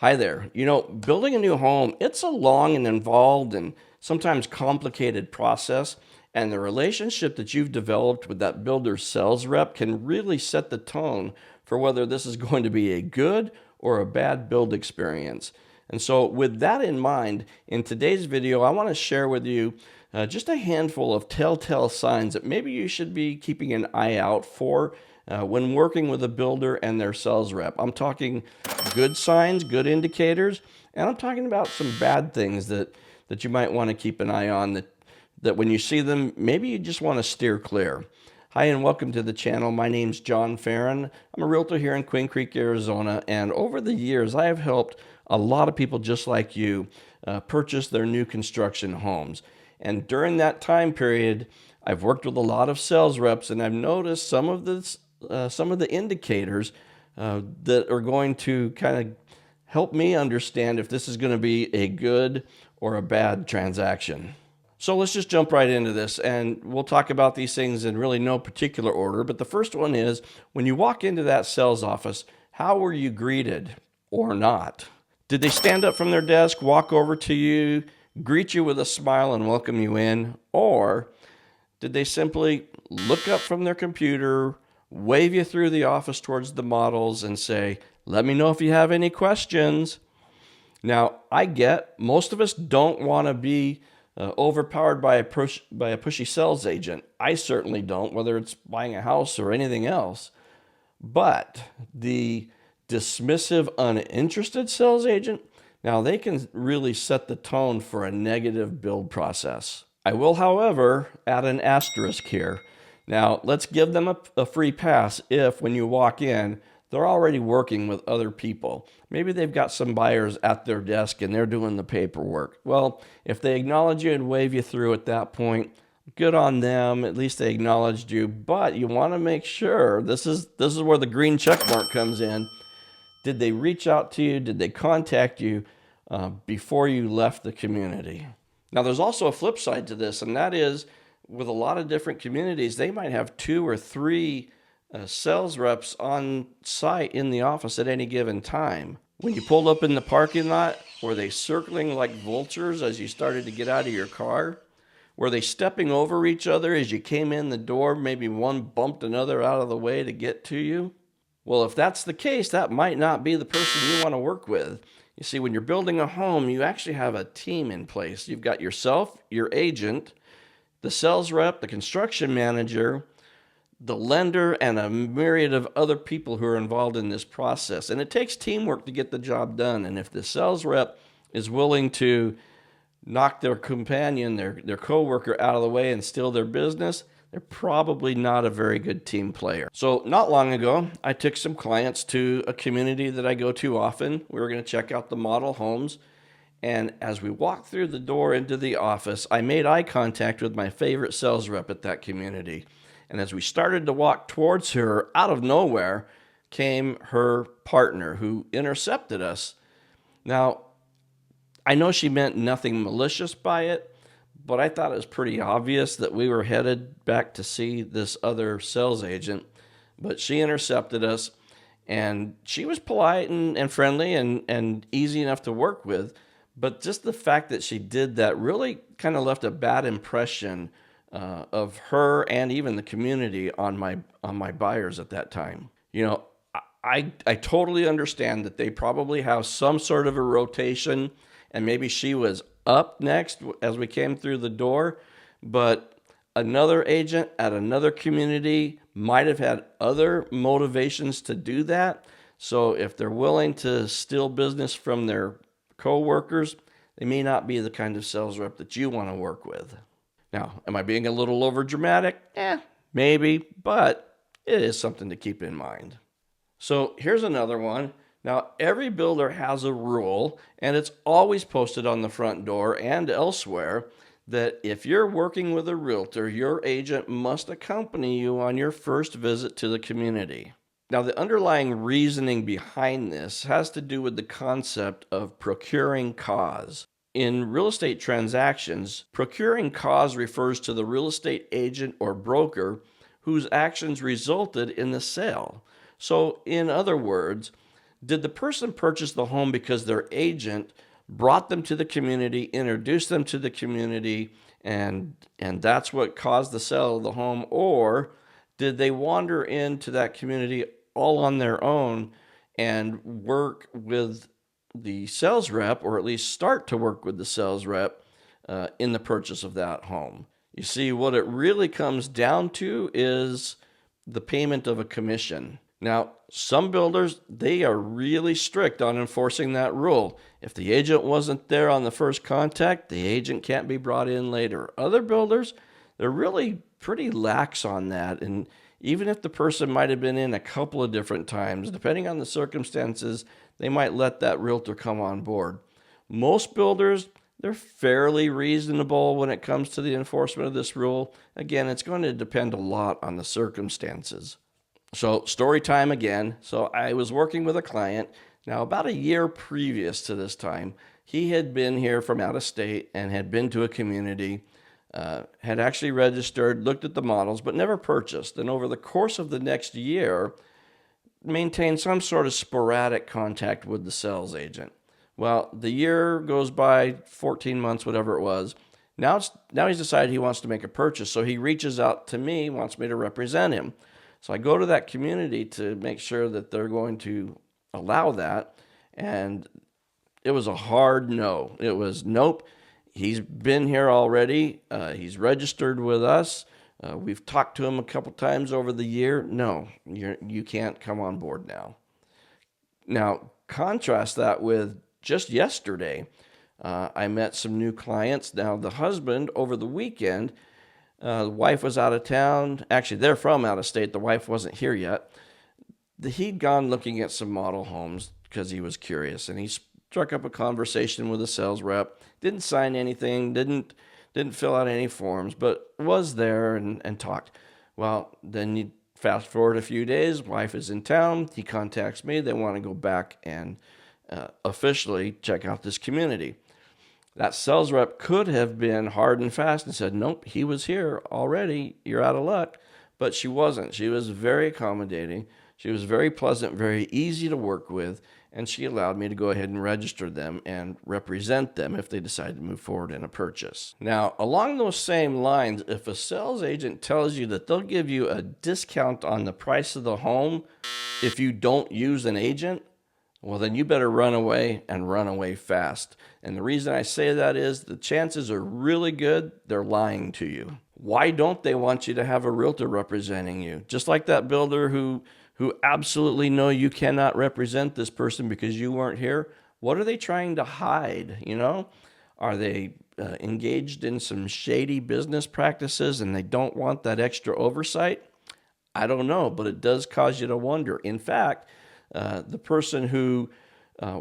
Hi there. Building a new home, it's a long and involved and sometimes complicated process. And the relationship that you've developed with that builder sales rep can really set the tone for whether this is going to be a good or a bad build experience. And so, with that in mind, in today's video, I want to share with you just a handful of telltale signs that maybe you should be keeping an eye out for when working with a builder and their sales rep. I'm talking good signs, good indicators, and I'm talking about some bad things that you might want to keep an eye on that when you see them, maybe you just want to steer clear. Hi, and welcome to the channel. My name's John Ferrin. I'm a realtor here in Queen Creek, Arizona, and over the years, I have helped a lot of people just like you purchase their new construction homes. And during that time period, I've worked with a lot of sales reps, and I've noticed some of the indicators that are going to kind of help me understand if this is going to be a good or a bad transaction. So let's just jump right into this, and we'll talk about these things in really no particular order. But the first one is, when you walk into that sales office, how were you greeted or not? Did they stand up from their desk, walk over to you, greet you with a smile and welcome you in? Or did they simply look up from their computer, wave you through the office towards the models and say, "Let me know if you have any questions"? Now, I get most of us don't want to be overpowered by a pushy sales agent. I certainly don't, whether it's buying a house or anything else. But the dismissive, uninterested sales agent, now they can really set the tone for a negative build process. I will, however, add an asterisk here. Now, let's give them a free pass if, when you walk in, they're already working with other people. Maybe they've got some buyers at their desk and they're doing the paperwork. Well, if they acknowledge you and wave you through at that point, good on them. At least they acknowledged you. But you want to make sure, this is where the green check mark comes in. Did they reach out to you? Did they contact you before you left the community? Now, there's also a flip side to this, and that is, with a lot of different communities, they might have 2 or 3 sales reps on site in the office at any given time. When you pulled up in the parking lot, were they circling like vultures as you started to get out of your car? Were they stepping over each other as you came in the door? Maybe one bumped another out of the way to get to you? Well, if that's the case, that might not be the person you want to work with. You see, when you're building a home, you actually have a team in place. You've got yourself, your agent, the sales rep, the construction manager, the lender, and a myriad of other people who are involved in this process. And it takes teamwork to get the job done. And if the sales rep is willing to knock their companion, their coworker out of the way and steal their business, they're probably not a very good team player. So not long ago, I took some clients to a community that I go to often. We were going to check out the model homes. And as we walked through the door into the office, I made eye contact with my favorite sales rep at that community. And as we started to walk towards her, out of nowhere came her partner who intercepted us. Now, I know she meant nothing malicious by it, but I thought it was pretty obvious that we were headed back to see this other sales agent. But she intercepted us, and she was polite and friendly and easy enough to work with. But just the fact that she did that really kind of left a bad impression of her and even the community on my buyers at that time. I totally understand that they probably have some sort of a rotation, and maybe she was up next as we came through the door, but another agent at another community might have had other motivations to do that. So if they're willing to steal business from their co-workers, they may not be the kind of sales rep that you want to work with. Now, am I being a little over dramatic? Maybe, but it is something to keep in mind. So here's another one. Now, every builder has a rule, and it's always posted on the front door and elsewhere, that if you're working with a realtor, your agent must accompany you on your first visit to the community. Now, the underlying reasoning behind this has to do with the concept of procuring cause. In real estate transactions, procuring cause refers to the real estate agent or broker whose actions resulted in the sale. So, in other words, Did the person purchase the home because their agent brought them to the community, introduced them to the community, and that's what caused the sale of the home? Or did they wander into that community all on their own and work with the sales rep, or at least start to work with the sales rep in the purchase of that home? You see, what it really comes down to is the payment of a commission. Now, some builders, they are really strict on enforcing that rule. If the agent wasn't there on the first contact, the agent can't be brought in later. Other builders, they're really pretty lax on that. And even if the person might have been in a couple of different times, depending on the circumstances, they might let that realtor come on board. Most builders, they're fairly reasonable when it comes to the enforcement of this rule. Again, it's going to depend a lot on the circumstances. So, story time again. So, I was working with a client. Now, about a year previous to this time, he had been here from out of state and had been to a community, had actually registered, looked at the models, but never purchased. And over the course of the next year, maintained some sort of sporadic contact with the sales agent. Well, the year goes by, 14 months, whatever it was. Now he's decided he wants to make a purchase. So he reaches out to me, wants me to represent him. So I go to that community to make sure that they're going to allow that. And it was a hard no. It was nope. He's been here already. He's registered with us. We've talked to him a couple times over the year. No, you can't come on board now. Now, contrast that with just yesterday. I met some new clients. Now, the husband over the weekend, the wife was out of town. Actually, they're from out of state. The wife wasn't here yet. He'd gone looking at some model homes because he was curious, and he struck up a conversation with a sales rep. Didn't sign anything, didn't fill out any forms, but was there and talked. Well, then you fast forward a few days, wife is in town. He contacts me. They want to go back and officially check out this community. That sales rep could have been hard and fast and said, nope, he was here already. You're out of luck. But she wasn't. She was very accommodating. She was very pleasant, very easy to work with. And she allowed me to go ahead and register them and represent them if they decide to move forward in a purchase. Now, along those same lines, if a sales agent tells you that they'll give you a discount on the price of the home if you don't use an agent, well, then you better run away and run away fast. And the reason I say that is the chances are really good they're lying to you. Why don't they want you to have a realtor representing you? Just like that builder who absolutely know you cannot represent this person because you weren't here. What are they trying to hide? Are they engaged in some shady business practices and they don't want that extra oversight? I don't know, but it does cause you to wonder. In fact, the person who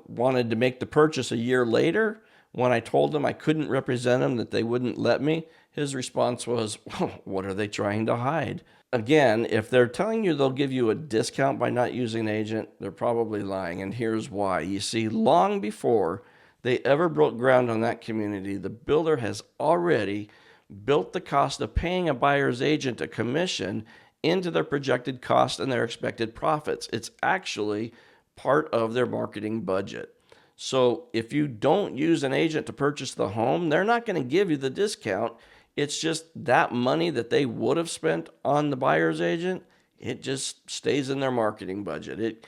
wanted to make the purchase a year later, when I told them I couldn't represent them, that they wouldn't let me, his response was, well, what are they trying to hide? Again, if they're telling you they'll give you a discount by not using an agent, they're probably lying, and here's why. You see, long before they ever broke ground on that community, the builder has already built the cost of paying a buyer's agent a commission into their projected cost and their expected profits. It's actually part of their marketing budget. So if you don't use an agent to purchase the home, they're not going to give you the discount. It's just that money that they would have spent on the buyer's agent, it just stays in their marketing budget. It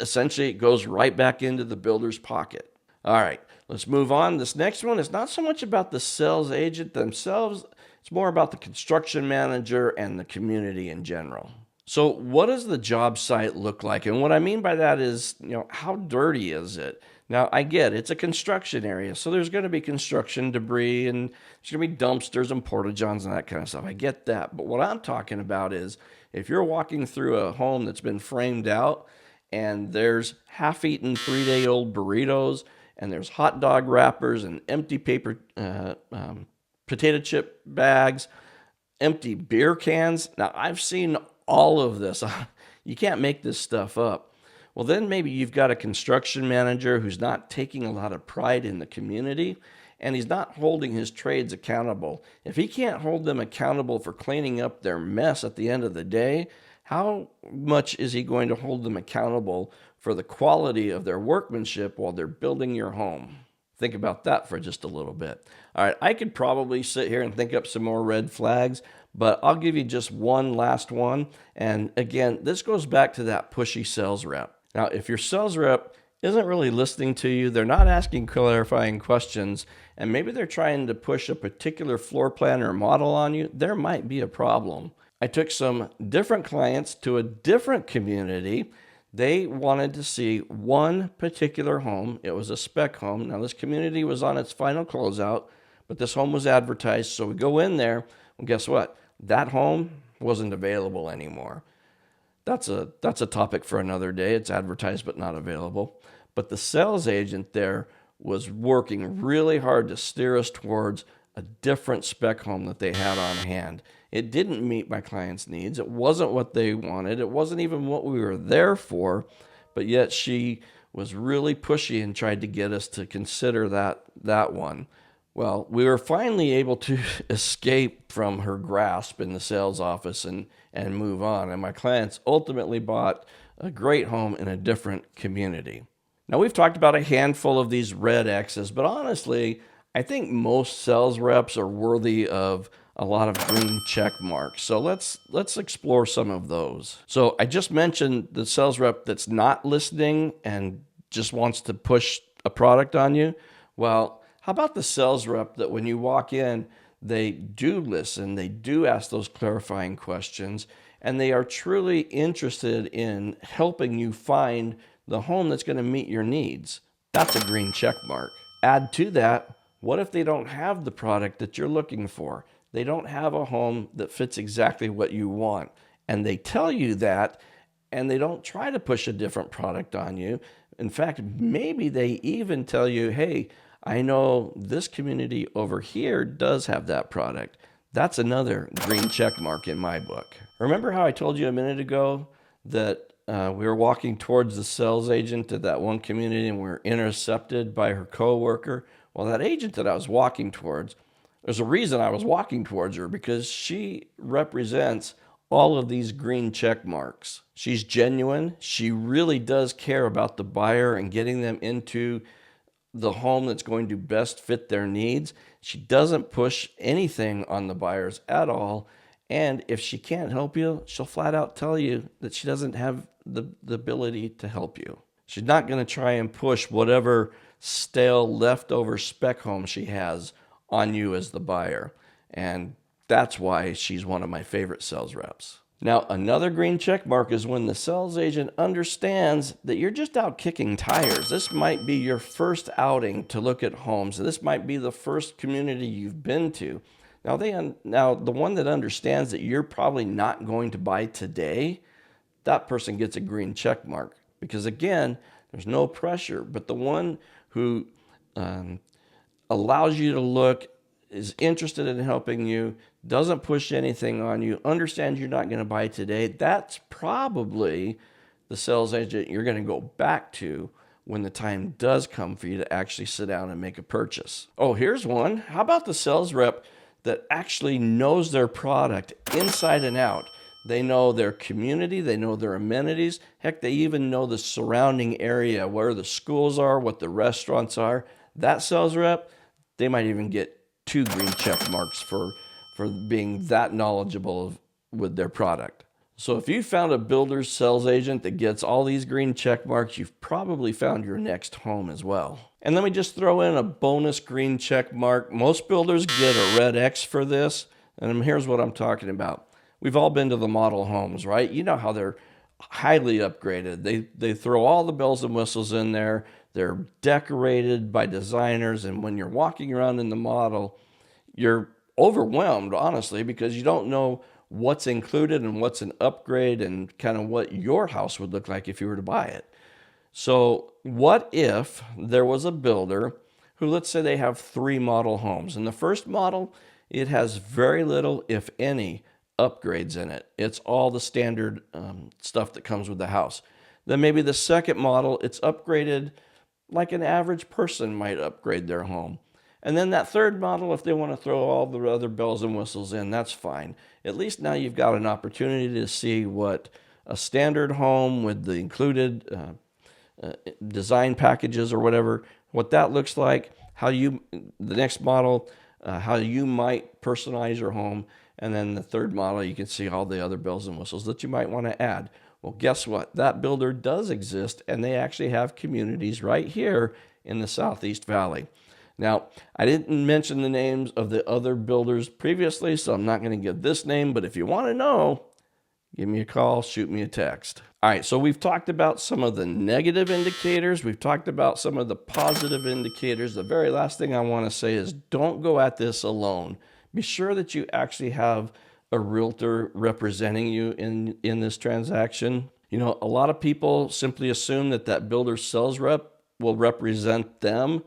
essentially goes right back into the builder's pocket. All right, let's move on. This next one is not so much about the sales agent themselves. It's more about the construction manager and the community in general. So what does the job site look like? And what I mean by that is, how dirty is it? Now, I get it's a construction area, so there's going to be construction debris and there's going to be dumpsters and porta-johns and that kind of stuff. I get that. But what I'm talking about is if you're walking through a home that's been framed out and there's half-eaten 3-day-old burritos and there's hot dog wrappers and empty paper potato chip bags, empty beer cans. Now, I've seen all of this. You can't make this stuff up. Well, then maybe you've got a construction manager who's not taking a lot of pride in the community and he's not holding his trades accountable. If he can't hold them accountable for cleaning up their mess at the end of the day, how much is he going to hold them accountable for the quality of their workmanship while they're building your home. Think about that for just a little bit. All right, I could probably sit here and think up some more red flags, but I'll give you just one last one. And again, this goes back to that pushy sales rep. Now, if your sales rep isn't really listening to you, they're not asking clarifying questions, and maybe they're trying to push a particular floor plan or model on you, there might be a problem. I took some different clients to a different community. They wanted to see one particular home. It was a spec home. Now, this community was on its final closeout, but this home was advertised. So we go in there, and guess what? That home wasn't available anymore. That's a topic for another day. It's advertised but not available. But the sales agent there was working really hard to steer us towards a different spec home that they had on hand. It didn't meet my client's needs. It wasn't what they wanted. It wasn't even what we were there for. But yet she was really pushy and tried to get us to consider that one. Well, we were finally able to escape from her grasp in the sales office and move on. And my clients ultimately bought a great home in a different community. Now, we've talked about a handful of these red X's, but honestly, I think most sales reps are worthy of a lot of green check marks. So let's explore some of those. So I just mentioned the sales rep that's not listening and just wants to push a product on you. Well, how about the sales rep that when you walk in, they do listen, they do ask those clarifying questions, and they are truly interested in helping you find the home that's going to meet your needs? That's a green check mark. Add to that, what if they don't have the product that you're looking for? They don't have a home that fits exactly what you want. And they tell you that, and they don't try to push a different product on you. In fact, maybe they even tell you, hey, I know this community over here does have that product. That's another green check mark in my book. Remember how I told you a minute ago that we were walking towards the sales agent at that one community and we were intercepted by her coworker? Well, that agent that I was walking towards, there's a reason I was walking towards her, because she represents all of these green check marks. She's genuine. She really does care about the buyer and getting them into the home that's going to best fit their needs. She doesn't push anything on the buyers at all. And if she can't help you, she'll flat out tell you that she doesn't have the ability to help you. She's not going to try and push whatever stale leftover spec home she has on you as the buyer. And that's why she's one of my favorite sales reps. Now, another green check mark is when the sales agent understands that you're just out kicking tires. This might be your first outing to look at homes. This might be the first community you've been to. Now, the one that understands that you're probably not going to buy today, that person gets a green check mark, because again, there's no pressure. But the one who allows you to look, is interested in helping you, doesn't push anything on you, understands you're not going to buy today, that's probably the sales agent you're going to go back to when the time does come for you to actually sit down and make a purchase. Oh, here's one. How about the sales rep that actually knows their product inside and out? They know their community, they know their amenities. Heck, they even know the surrounding area, where the schools are, what the restaurants are. That sales rep, they might even get 2 green check marks for being that knowledgeable with their product. So if you found a builder's sales agent that gets all these green check marks, you've probably found your next home as well. And let me just throw in a bonus green check mark. Most builders get a red X for this, and here's what I'm talking about. We've all been to the model homes, right? You know how they're highly upgraded. They throw all the bells and whistles in there. They're decorated by designers, and when you're walking around in the model, you're overwhelmed, honestly, because you don't know what's included and what's an upgrade and kind of what your house would look like if you were to buy it. So what if there was a builder who, let's say they have 3 model homes, and the first model, it has very little, if any, upgrades in it. It's all the standard stuff that comes with the house. Then maybe the second model, it's upgraded like an average person might upgrade their home. And then that third model, if they want to throw all the other bells and whistles in, that's fine. At least now you've got an opportunity to see what a standard home with the included design packages or whatever, what that looks like, the next model, how you might personalize your home. And then the third model, you can see all the other bells and whistles that you might want to add. Well, guess what? That builder does exist, and they actually have communities right here in the Southeast Valley. Now, I didn't mention the names of the other builders previously, so I'm not going to give this name, but if you want to know, give me a call, shoot me a text. All right, so we've talked about some of the negative indicators. We've talked about some of the positive indicators. The very last thing I want to say is don't go at this alone. Be sure that you actually have a realtor representing you in this transaction. You know, a lot of people simply assume that that builder sales rep will represent them,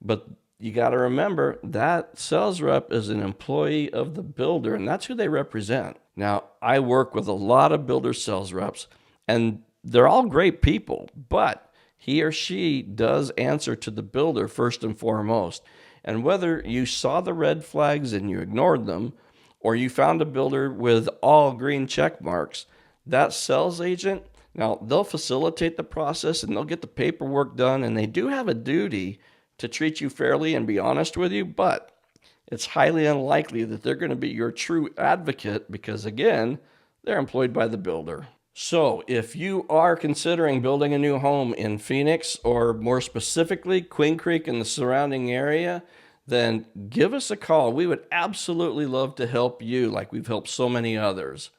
but you got to remember that sales rep is an employee of the builder, and that's who they represent. Now, I work with a lot of builder sales reps, and they're all great people, but he or she does answer to the builder first and foremost. And whether you saw the red flags and you ignored them, or you found a builder with all green check marks, that sales agent, now they'll facilitate the process and they'll get the paperwork done, and they do have a duty to treat you fairly and be honest with you, but it's highly unlikely that they're going to be your true advocate because, again, they're employed by the builder. So if you are considering building a new home in Phoenix, or more specifically Queen Creek and the surrounding area, then give us a call. We would absolutely love to help you like we've helped so many others.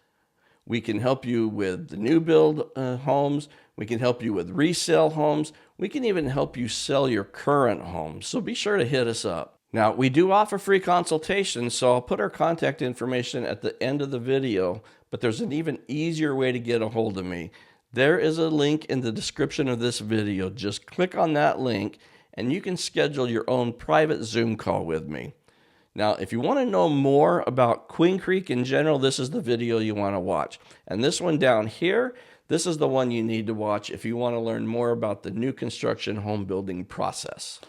We can help you with the new build homes. We can help you with resale homes. We can even help you sell your current home. So be sure to hit us up. Now, we do offer free consultations, so I'll put our contact information at the end of the video, but there's an even easier way to get a hold of me. There is a link in the description of this video. Just click on that link, and you can schedule your own private Zoom call with me. Now, if you want to know more about Queen Creek in general, this is the video you want to watch. And this one down here, this is the one you need to watch if you want to learn more about the new construction home building process.